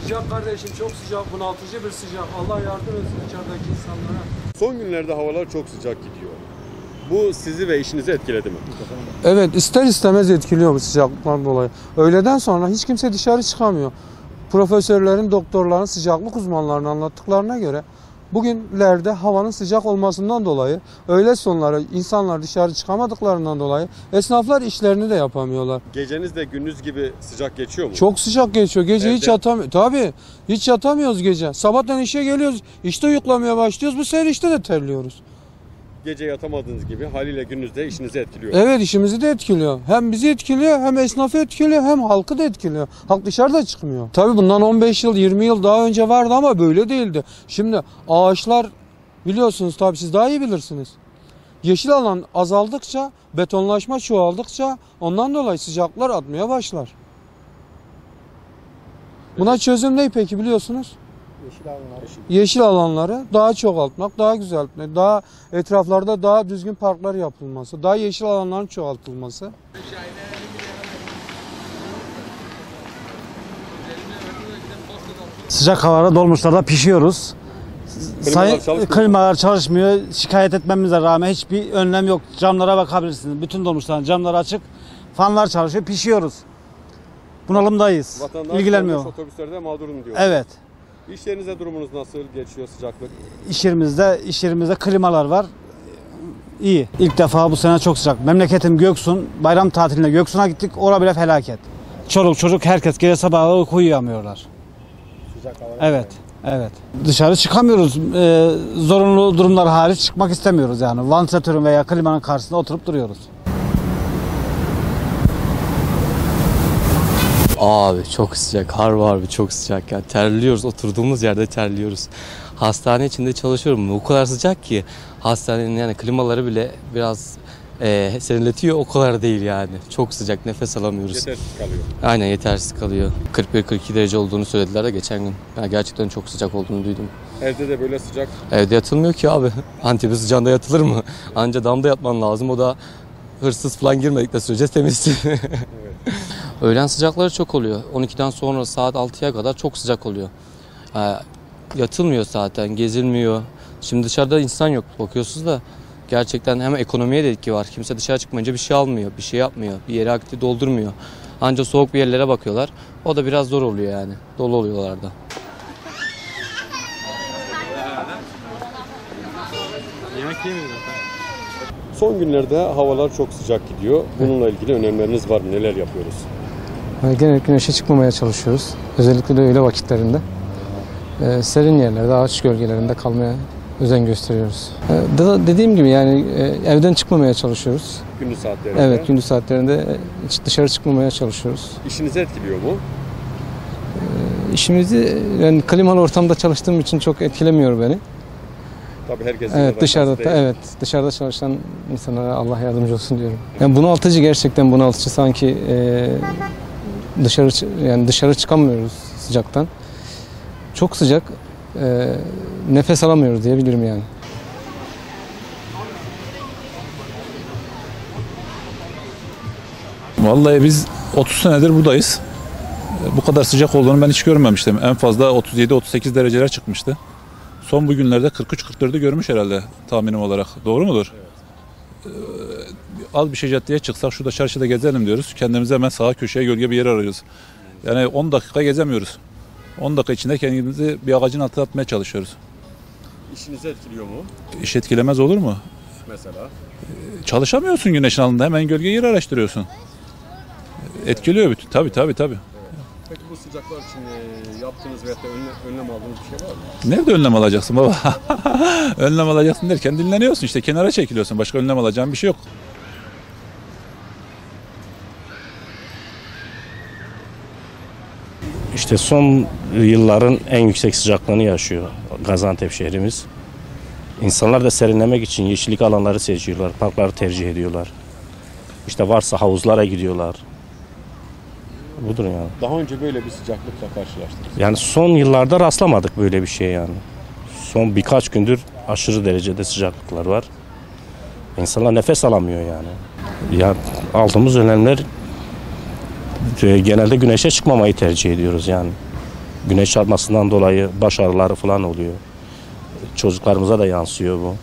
Sıcak kardeşim, çok sıcak, bunaltıcı bir sıcak. Allah yardım etsin içerideki insanlara. Son günlerde havalar çok sıcak gidiyor. Bu sizi ve işinizi etkiledi mi? Evet, ister istemez etkiliyor bu sıcaklıktan dolayı. Öğleden sonra hiç kimse dışarı çıkamıyor. Profesörlerin, doktorların, sıcaklık uzmanlarının anlattıklarına göre bugünlerde havanın sıcak olmasından dolayı öğle sonları insanlar dışarı çıkamadıklarından dolayı esnaflar işlerini de yapamıyorlar. Geceniz de gündüz gibi sıcak geçiyor mu? Çok sıcak geçiyor. Gece Evde... hiç yatamıyoruz. Tabii hiç yatamıyoruz gece. Sabahtan işe geliyoruz. İşte uyuklamaya başlıyoruz. Bu sefer işte de terliyoruz. Gece yatamadığınız gibi haliyle gündüzde işinizi etkiliyor. Evet, işimizi de etkiliyor. Hem bizi etkiliyor, hem esnafı etkiliyor, hem halkı da etkiliyor. Halk dışarıda çıkmıyor. Tabii bundan 15 yıl, 20 yıl daha önce vardı ama böyle değildi. Şimdi ağaçlar biliyorsunuz, tabii siz daha iyi bilirsiniz. Yeşil alan azaldıkça, betonlaşma çoğaldıkça ondan dolayı sıcaklar artmaya başlar. Buna çözüm ne peki biliyorsunuz? Yeşil alanları daha çoğaltmak, daha güzeltmek, daha etraflarda daha düzgün parklar yapılması, daha yeşil alanların çoğaltılması. Sıcak havada dolmuşlarda pişiyoruz. Klimalar çalışmıyor. Şikayet etmemize rağmen hiçbir önlem yok. Camlara bakabilirsiniz. Bütün dolmuşların camları açık. Fanlar çalışıyor. Pişiyoruz. Bunalımdayız. Vatandaş İlgilenmiyor. Otobüslerde mağdurum diyor. Evet. İş yerinizde durumunuz nasıl geçiyor sıcaklık? İş yerimizde klimalar var. İyi. İlk defa bu sene çok sıcak. Memleketim Göksun. Bayram tatiline Göksun'a gittik. Orada bile felaket. Çoluk çocuk herkes gece sabahları uyku uyuyamıyorlar. Sıcak hava. Evet. Evet. Dışarı çıkamıyoruz. Zorunlu durumlar hariç çıkmak istemiyoruz yani. Vantilatörün veya klimanın karşısında oturup duruyoruz. Abi çok sıcak, harbi çok sıcak ya. Terliyoruz, oturduğumuz yerde terliyoruz. Hastane içinde çalışıyorum. O kadar sıcak ki hastanenin yani klimaları bile biraz serinletiyor. O kadar değil yani. Çok sıcak, nefes alamıyoruz. Yetersiz kalıyor. Aynen, yetersiz kalıyor. 41-42 derece olduğunu söylediler de geçen gün. Yani gerçekten çok sıcak olduğunu duydum. Evde de böyle sıcak. Evde yatılmıyor ki abi. Antep'in sıcağında yatılır mı? Anca damda yatman lazım. O da hırsız falan girmedikleri sürece temiz. Evet. Öğlen sıcakları çok oluyor. 12'den sonra saat 6'ya kadar çok sıcak oluyor. Yatılmıyor zaten, gezilmiyor. Şimdi dışarıda insan yok, bakıyorsunuz da gerçekten hem ekonomiye de etki var. Kimse dışarı çıkmayınca bir şey almıyor, bir şey yapmıyor, bir yere aktif doldurmuyor. Ancak soğuk bir yerlere bakıyorlar. O da biraz zor oluyor yani. Dolu oluyorlar da. Son günlerde havalar çok sıcak gidiyor. Bununla ilgili önemleriniz var mı? Neler yapıyoruz? Genellikle güneşe çıkmamaya çalışıyoruz. Özellikle de öğle vakitlerinde. Serin yerlerde, ağaç gölgelerinde kalmaya özen gösteriyoruz. Dediğim gibi yani evden çıkmamaya çalışıyoruz. Gündüz saatlerinde? Evet, gündüz saatlerinde hiç dışarı çıkmamaya çalışıyoruz. İşinizi etkiliyor mu? İşimizi yani klimalı ortamda çalıştığım için çok etkilemiyor beni. Tabii herkes evet, dışarıda çalışan insanlara Allah yardımcı olsun diyorum. Yani bunaltıcı, gerçekten bunaltıcı, sanki dışarı çıkamıyoruz sıcaktan. Çok sıcak, nefes alamıyoruz diyebilirim yani. Vallahi biz 30 senedir buradayız. Bu kadar sıcak olduğunu ben hiç görmemiştim. En fazla 37-38 dereceler çıkmıştı. Son bugünlerde 43-44'ü görmüş herhalde tahminim olarak. Doğru mudur? Evet. Az bir şey caddeye çıksak şurada çarşıda gezelim diyoruz. Kendimize hemen sağa köşeye gölge bir yer arıyoruz. Yani 10 dakika gezemiyoruz. 10 dakika içinde kendimizi bir ağacın altına atmaya çalışıyoruz. İşinizi etkiliyor mu? İş etkilemez olur mu? Mesela? Çalışamıyorsun güneşin altında. Hemen gölge yeri araştırıyorsun. Etkiliyor bütün. Tabii. Evet. Peki bu sıcaklar için yaptığınız veyahut da önlem aldığınız bir şey var mı? Nerede önlem alacaksın baba? Önlem alacaksın derken dinleniyorsun işte. Kenara çekiliyorsun. Başka önlem alacağın bir şey yok. İşte son yılların en yüksek sıcaklığını yaşıyor Gaziantep şehrimiz. İnsanlar da serinlemek için yeşillik alanları seçiyorlar, parkları tercih ediyorlar. İşte varsa havuzlara gidiyorlar. Budur yani. Daha önce böyle bir sıcaklıkla karşılaştınız. Yani son yıllarda rastlamadık böyle bir şey yani. Son birkaç gündür aşırı derecede sıcaklıklar var. İnsanlar nefes alamıyor yani. Ya aldığımız önlemler genelde güneşe çıkmamayı tercih ediyoruz yani. Güneş çarpmasından dolayı baş ağrıları falan oluyor. Çocuklarımıza da yansıyor bu.